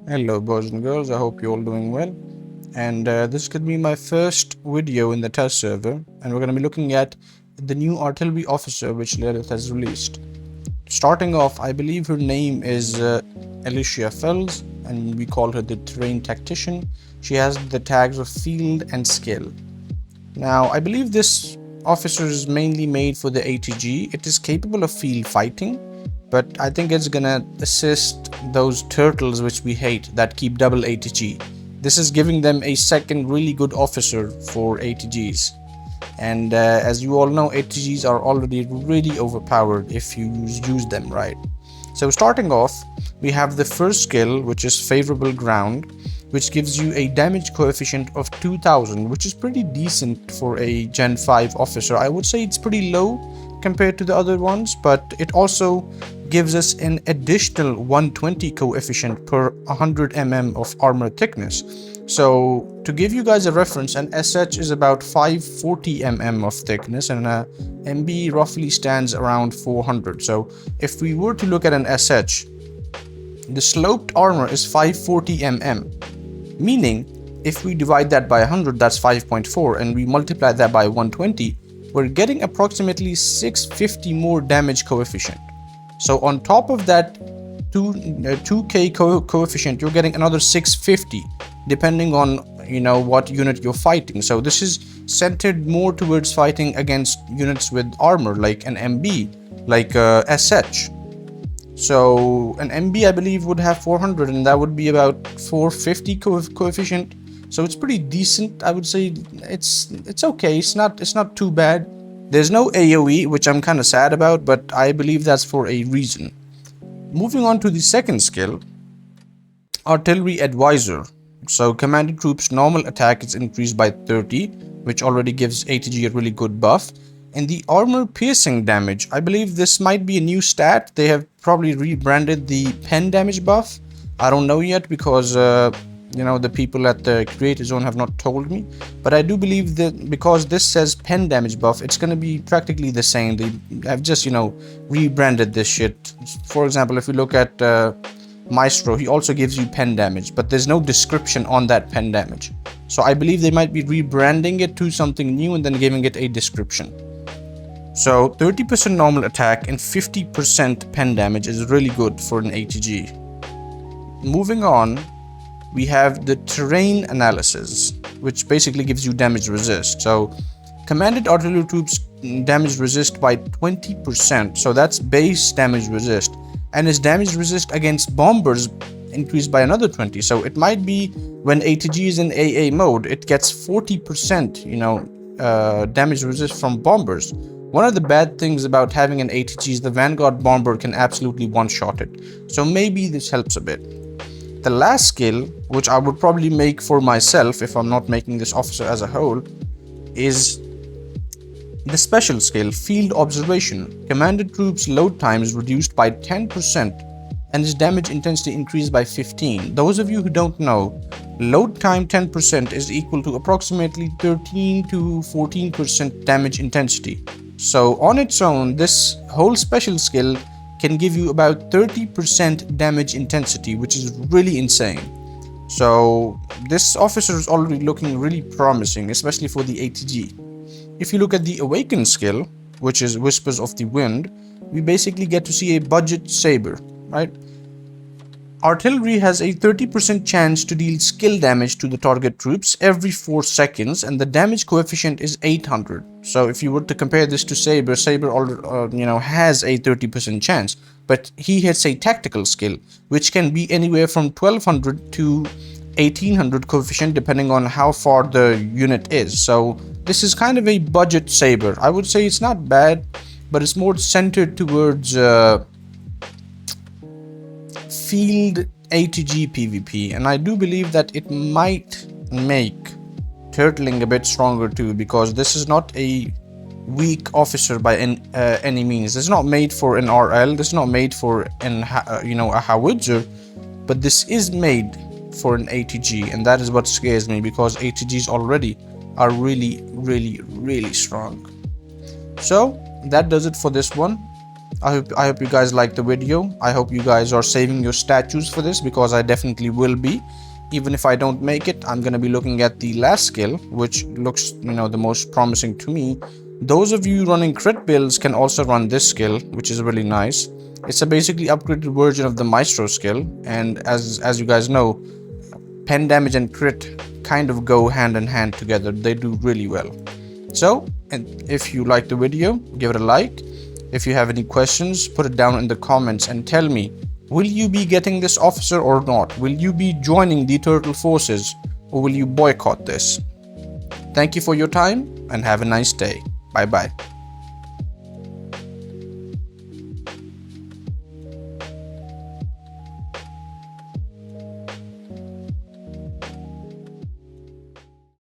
Hello boys and girls, I hope you're all doing well. And this could be my first video in the test server, and we're going to be looking at the new artillery officer which Lxrdo has released. Starting off, I believe her name is Lxrdo, and we call her the terrain tactician. She has the tags of field and skill. Now, I believe this officer is mainly made for the ATG. It is capable of field fighting, but I think it's gonna assist those turtles which we hate that keep double ATG. This is giving them a second really good officer for ATGs. And as you all know, ATGs are already really overpowered if you use them right. So starting off, we have the first skill, which is favorable ground, which gives you a damage coefficient of 2000, which is pretty decent for a Gen 5 officer. I would say it's pretty low compared to the other ones, but it also gives us an additional 120 coefficient per 100 mm of armor thickness. So to give you guys a reference, an SH is about 540 mm of thickness and a MB roughly stands around 400. So if we were to look at an SH, the sloped armor is 540 mm, meaning if we divide that by 100, that's 5.4, and we multiply that by 120, we're getting approximately 650 more damage coefficient. So on top of that 2k coefficient, you're getting another 650 depending on what unit you're fighting. So this is centered more towards fighting against units with armor like an MB, like SH. So an MB I believe would have 400, and that would be about 450 coefficient. So it's pretty decent. I would say it's okay. It's not too bad. There's no AoE, which I'm kind of sad about, but I believe that's for a reason. Moving on to the second skill, Artillery Advisor. So commanded troops normal attack is increased by 30, which already gives ATG a really good buff. And the armor piercing damage, I believe this might be a new stat. They have probably rebranded the pen damage buff. I don't know yet because the people at the creator zone have not told me, but I do believe that because this says pen damage buff, it's going to be practically the same. They have just rebranded this shit. For example, if you look at Maestro, he also gives you pen damage, but there's no description on that pen damage. So I believe they might be rebranding it to something new and then giving it a description. So 30% normal attack and 50% pen damage is really good for an ATG. Moving on, we have the terrain analysis, which basically gives you damage resist. So commanded artillery troops damage resist by 20%, so that's base damage resist, and its damage resist against bombers increased by another 20. So it might be when ATG is in AA mode, it gets 40% damage resist from bombers. One of the bad things about having an ATG is the Vanguard bomber can absolutely one-shot it, so maybe this helps a bit. The last skill, which I would probably make for myself if I'm not making this officer as a whole, is the special skill, Field Observation. Commanded troops load time is reduced by 10% and its damage intensity increased by 15. Those of you who don't know, load time 10% is equal to approximately 13 to 14% damage intensity. So on its own, this whole special skill can give you about 30% damage intensity, which is really insane. So this officer is already looking really promising, especially for the ATG. If you look at the Awaken skill, which is Whispers of the Wind, we basically get to see a budget saber, right? Artillery has a 30% chance to deal skill damage to the target troops every 4 seconds, and the damage coefficient is 800. So if you were to compare this to Saber, Saber has a 30% chance, but he hits a tactical skill, which can be anywhere from 1200 to 1800 coefficient depending on how far the unit is. So this is kind of a budget Saber. I would say it's not bad, but it's more centered towards field ATG PvP, and I do believe that it might make turtling a bit stronger too, because this is not a weak officer by any means. It's not made for an RL, this is not made for a howitzer, but this is made for an ATG, and that is what scares me, because ATGs already are really strong. So that does it for this one. I hope you guys like the video. I hope you guys are saving your statues for this, because I definitely will be. Even if I don't make it, I'm gonna be looking at the last skill, which looks, the most promising to me. Those of you running crit builds can also run this skill, which is really nice. It's a basically upgraded version of the Maestro skill, and as you guys know, pen damage and crit kind of go hand in hand together. They do really well. So, and if you like the video, give it a like. If you have any questions, put it down in the comments and tell me, will you be getting this officer or not? Will you be joining the Turtle Forces, or will you boycott this? Thank you for your time and have a nice day. Bye bye.